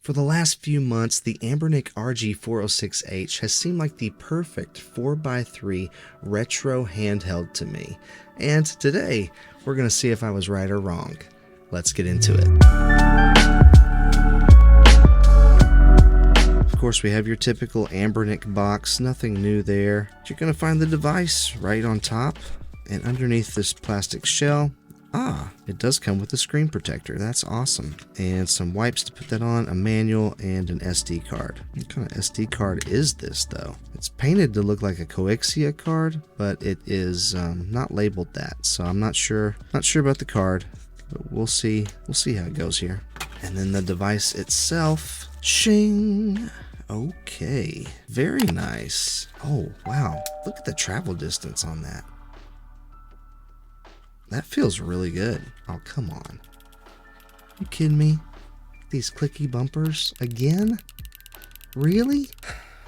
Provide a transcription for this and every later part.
For the last few months, the Anbernic RG 406H has seemed like the perfect 4x3 retro handheld to me. And today, we're going to see if I was right or wrong. Let's get into it. Of course, we have your typical Anbernic box, nothing new there. You're going to find the device right on top, and underneath this plastic shell, it does come with a screen protector. That's awesome. And some wipes to put that on, a manual, and an SD card. What kind of SD card is this, though? It's painted to look like a Coexia card, but it is not labeled that, so I'm not sure about the card, but we'll see how it goes here. And then the device itself, shing. Okay, very nice. Oh, wow. Look at the travel distance on that. That feels really good. Oh, come on. You kidding me? These clicky bumpers again? Really?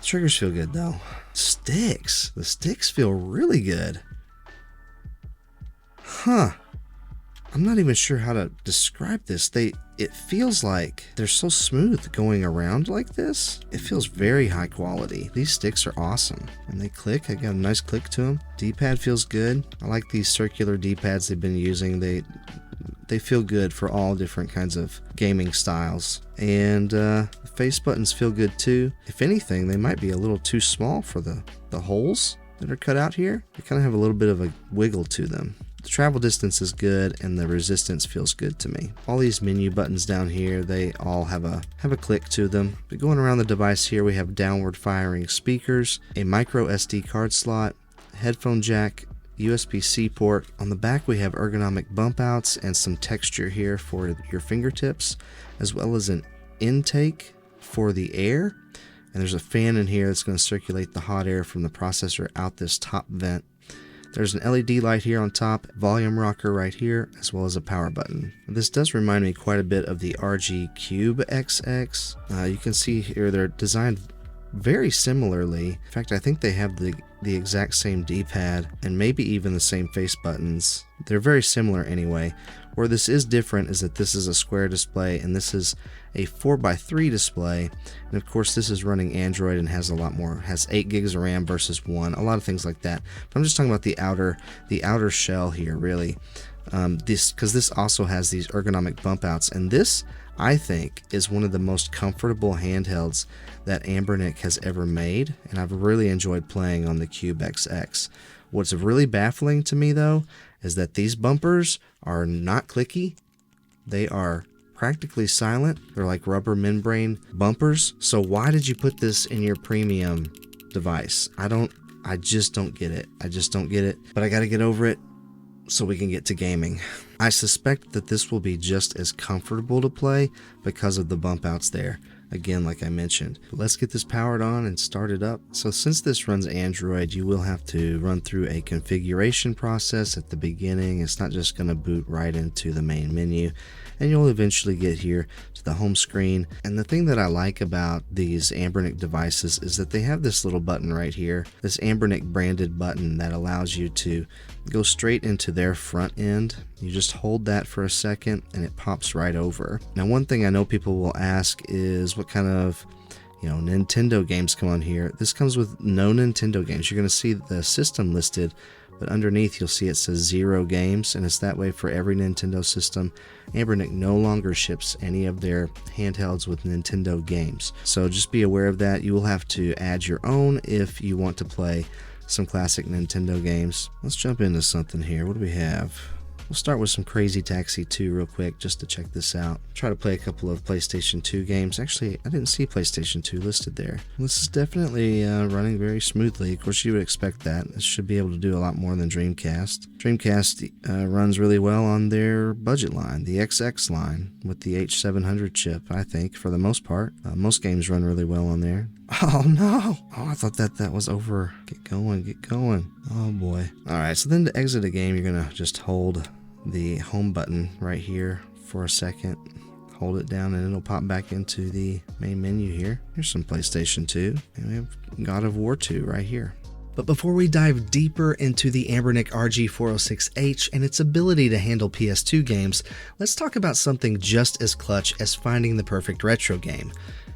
Triggers feel good though. Sticks. The sticks feel really good. Huh. I'm not even sure how to describe this. It feels like they're so smooth going around like this. It feels very high quality. These sticks are awesome. And they click. I got a nice click to them. D-pad feels good. I like these circular D-pads they've been using. They feel good for all different kinds of gaming styles. And the face buttons feel good too. If anything, they might be a little too small for the holes that are cut out here. They kind of have a little bit of a wiggle to them. The travel distance is good and the resistance feels good to me. All these menu buttons down here, they all have a click to them. But going around the device here, we have downward firing speakers, a micro SD card slot, headphone jack, USB-C port. On the back we have ergonomic bump outs and some texture here for your fingertips, as well as an intake for the air. And there's a fan in here that's going to circulate the hot air from the processor out this top vent. There's an LED light here on top, volume rocker right here, as well as a power button. This does remind me quite a bit of the RG Cube XX. You can see here they're designed very similarly. In fact, I think they have the exact same D-pad and maybe even the same face buttons. They're very similar anyway. Where this is different is that this is a square display and this is a 4x3 display. And of course this is running Android and has a lot more, has 8 gigs of RAM versus 1, a lot of things like that. But I'm just talking about the outer shell here really. Because this also has these ergonomic bump outs, and this I think is one of the most comfortable handhelds that Anbernic has ever made, and I've really enjoyed playing on the Cube XX. What's really baffling to me though is that these bumpers are not clicky. They are practically silent. They're like rubber membrane bumpers. So why did you put this in your premium device? I just don't get it. I just don't get it. But I got to get over it so we can get to gaming. I suspect that this will be just as comfortable to play because of the bump outs there. Again, like I mentioned. Let's get this powered on and started up. So since this runs Android, you will have to run through a configuration process at the beginning. It's not just going to boot right into the main menu, and you'll eventually get here to the home screen. And the thing that I like about these Anbernic devices is that they have this little button right here, this Anbernic branded button that allows you to go straight into their front end. You just hold that for a second and it pops right over. Now, one thing I know people will ask is what kind of Nintendo games come on here. This comes with no Nintendo games. You're going to see the system listed, but underneath you'll see it says 0 games, and it's that way for every Nintendo system. Anbernic no longer ships any of their handhelds with Nintendo games, so just be aware of that. You will have to add your own if you want to play some classic Nintendo games. Let's jump into something here. What do we have? We'll start with some Crazy Taxi 2 real quick just to check this out. Try to play a couple of PlayStation 2 games. Actually, I didn't see PlayStation 2 listed there. This is definitely running very smoothly. Of course, you would expect that. It should be able to do a lot more than Dreamcast. Dreamcast runs really well on their budget line, the XX line, with the H700 chip, I think, for the most part. Most games run really well on there. Oh no! Oh, I thought that was over. Get going, get going. Oh boy. Alright, so then to exit a game, you're going to just hold the home button right here for a second. Hold it down and it'll pop back into the main menu here. Here's some PlayStation 2. And we have God of War 2 right here. But before we dive deeper into the Anbernic RG 406H and its ability to handle PS2 games, let's talk about something just as clutch as finding the perfect retro game: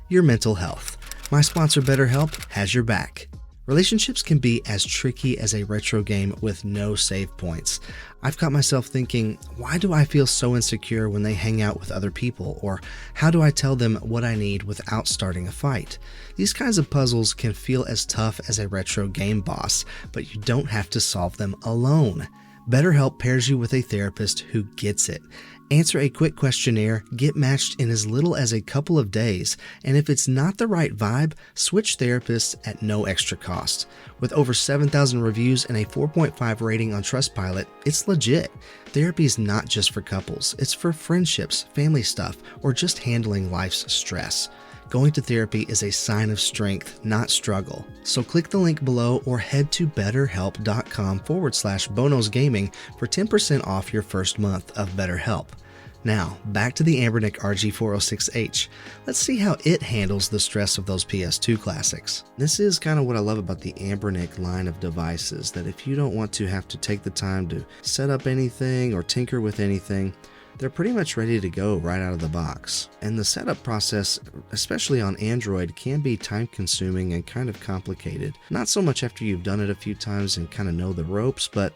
your mental health. My sponsor BetterHelp has your back. Relationships can be as tricky as a retro game with no save points. I've caught myself thinking, why do I feel so insecure when they hang out with other people? Or how do I tell them what I need without starting a fight? These kinds of puzzles can feel as tough as a retro game boss, but you don't have to solve them alone. BetterHelp pairs you with a therapist who gets it. Answer a quick questionnaire, get matched in as little as a couple of days, and if it's not the right vibe, switch therapists at no extra cost. With over 7,000 reviews and a 4.5 rating on Trustpilot, it's legit. Therapy is not just for couples, it's for friendships, family stuff, or just handling life's stress. Going to therapy is a sign of strength, not struggle. So click the link below or head to betterhelp.com/bonosgaming for 10% off your first month of BetterHelp. Now, back to the Anbernic RG 406H. Let's see how it handles the stress of those PS2 classics. This is kind of what I love about the Anbernic line of devices, that if you don't want to have to take the time to set up anything or tinker with anything, they're pretty much ready to go right out of the box. And the setup process, especially on Android, can be time consuming and kind of complicated. Not so much after you've done it a few times and kind of know the ropes, but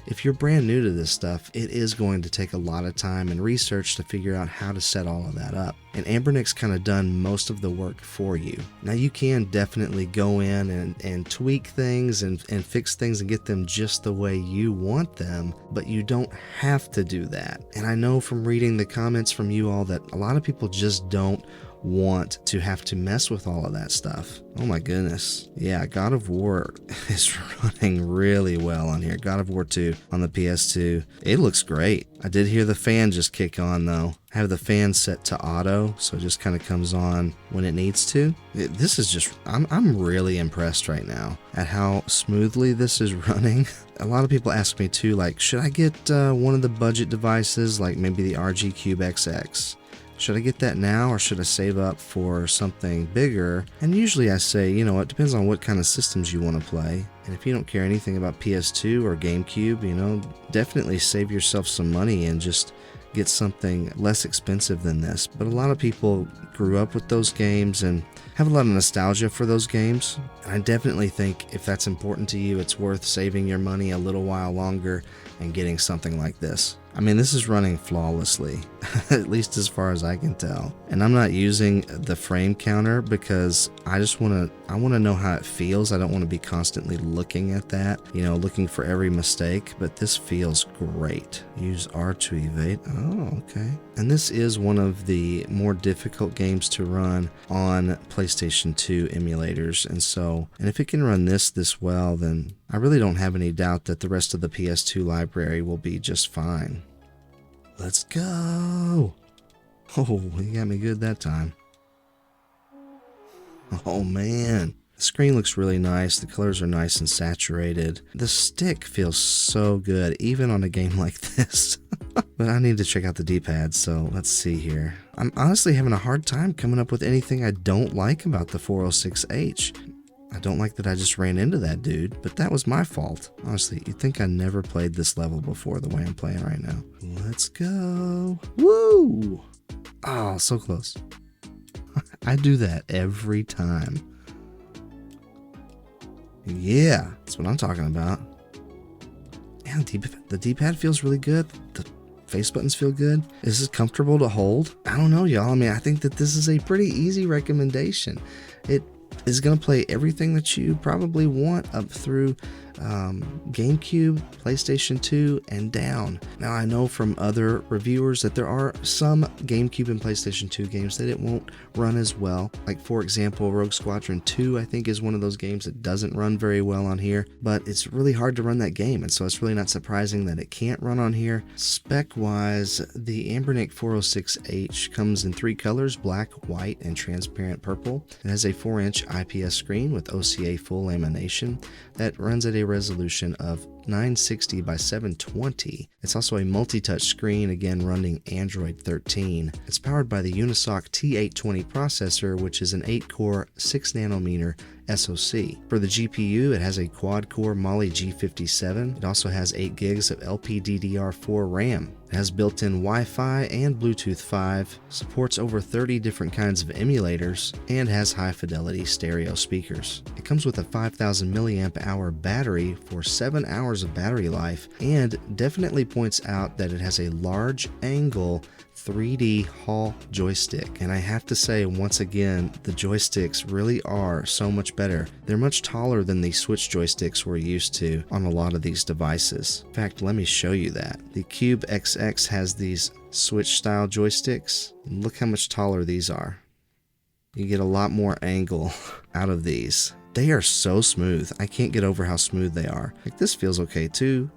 if you're brand new to this stuff, it is going to take a lot of time and research to figure out how to set all of that up. And Anbernic's kind of done most of the work for you. Now you can definitely go in and tweak things and fix things and get them just the way you want them, but you don't have to do that. And I know from reading the comments from you all that a lot of people just don't want to have to mess with all of that stuff. Oh my goodness. Yeah, God of War is running really well on here. God of War 2 on the PS2. It looks great. I did hear the fan just kick on though. I have the fan set to auto, so it just kind of comes on when it needs to. This is just, I'm really impressed right now at how smoothly this is running. A lot of people ask me too, like, should I get one of the budget devices, like maybe the RG Cube XX? Should I get that now or should I save up for something bigger? And usually I say, you know, it depends on what kind of systems you want to play. And if you don't care anything about PS2 or GameCube, you know, definitely save yourself some money and just get something less expensive than this. But a lot of people grew up with those games and have a lot of nostalgia for those games. And I definitely think if that's important to you, it's worth saving your money a little while longer and getting something like this. I mean, this is running flawlessly, at least as far as I can tell. And I'm not using the frame counter because I want to know how it feels. I don't want to be constantly looking at that, you know, looking for every mistake, but this feels great. Use R to evade. Oh, okay. And this is one of the more difficult games to run on PlayStation 2 emulators. And if it can run this well, then I really don't have any doubt that the rest of the PS2 library will be just fine. Let's go. Oh, he got me good that time. Oh man. The screen looks really nice. The colors are nice and saturated. The stick feels so good, even on a game like this. But I need to check out the D-pad, so let's see here. I'm honestly having a hard time coming up with anything I don't like about the 406H. I don't like that I just ran into that dude, but that was my fault. Honestly, you'd think I never played this level before the way I'm playing right now. Let's go. Woo! Oh, so close. I do that every time. Yeah, that's what I'm talking about. Yeah, the D-pad feels really good. The face buttons feel good. Is this comfortable to hold? I don't know, y'all. I mean, I think that this is a pretty easy recommendation. It is going to play everything that you probably want up through GameCube, PlayStation 2, and down. Now, I know from other reviewers that there are some GameCube and PlayStation 2 games that it won't run as well. Like, for example, Rogue Squadron 2, I think, is one of those games that doesn't run very well on here, but it's really hard to run that game, and so it's really not surprising that it can't run on here. Spec-wise, the Anbernic 406H comes in 3 colors, black, white, and transparent purple. It has a 4-inch IPS screen with OCA full lamination that runs at a resolution of 960 by 720. It's also a multi-touch screen, again running Android 13. It's powered by the Unisoc T820 processor, which is an 8-core, 6nm SoC. For the GPU, it has a quad-core Mali G57. It also has 8 gigs of LPDDR4 RAM. It has built-in Wi-Fi and Bluetooth 5, supports over 30 different kinds of emulators, and has high-fidelity stereo speakers. It comes with a 5000 mAh battery for 7 hours of battery life, and definitely points out that it has a large angle 3D Hall joystick. And I have to say, once again, the joysticks really are so much better. They're much taller than the Switch joysticks we're used to on a lot of these devices. In fact, let me show you that. The Cube XX has these Switch style joysticks. Look how much taller these are. You get a lot more angle out of these. They are so smooth. I can't get over how smooth they are. Like, this feels okay too,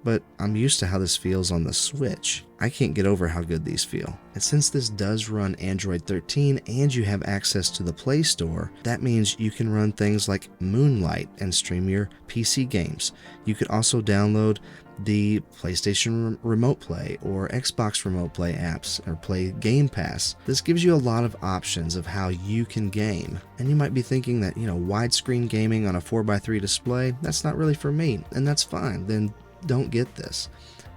but I'm used to how this feels on the Switch. I can't get over how good these feel. And since this does run Android 13 and you have access to the Play Store, that means you can run things like Moonlight and stream your PC games. You could also download the PlayStation Remote Play or Xbox Remote Play apps or play Game Pass. This gives you a lot of options of how you can game. And you might be thinking that, widescreen gaming on a 4x3 display, that's not really for me, and that's fine. Then don't get this.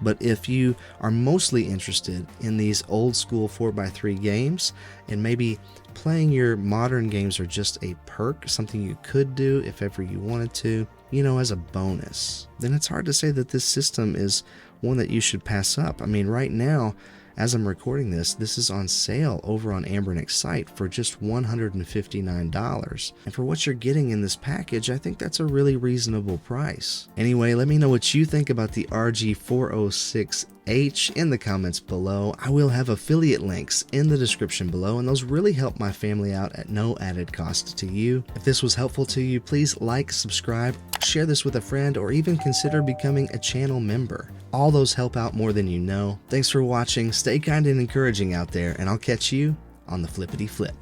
But if you are mostly interested in these old school 4x3 games, and maybe playing your modern games are just a perk, something you could do if ever you wanted to, as a bonus, then it's hard to say that this system is one that you should pass up. I mean, right now, as I'm recording this is on sale over on Anbernic's site for just $159. And for what you're getting in this package, I think that's a really reasonable price. Anyway, let me know what you think about the RG406H in the comments below. I will have affiliate links in the description below, and those really help my family out at no added cost to you. If this was helpful to you, please like, subscribe, share this with a friend, or even consider becoming a channel member. All those help out more than you know. Thanks for watching, stay kind and encouraging out there, and I'll catch you on the flippity flip.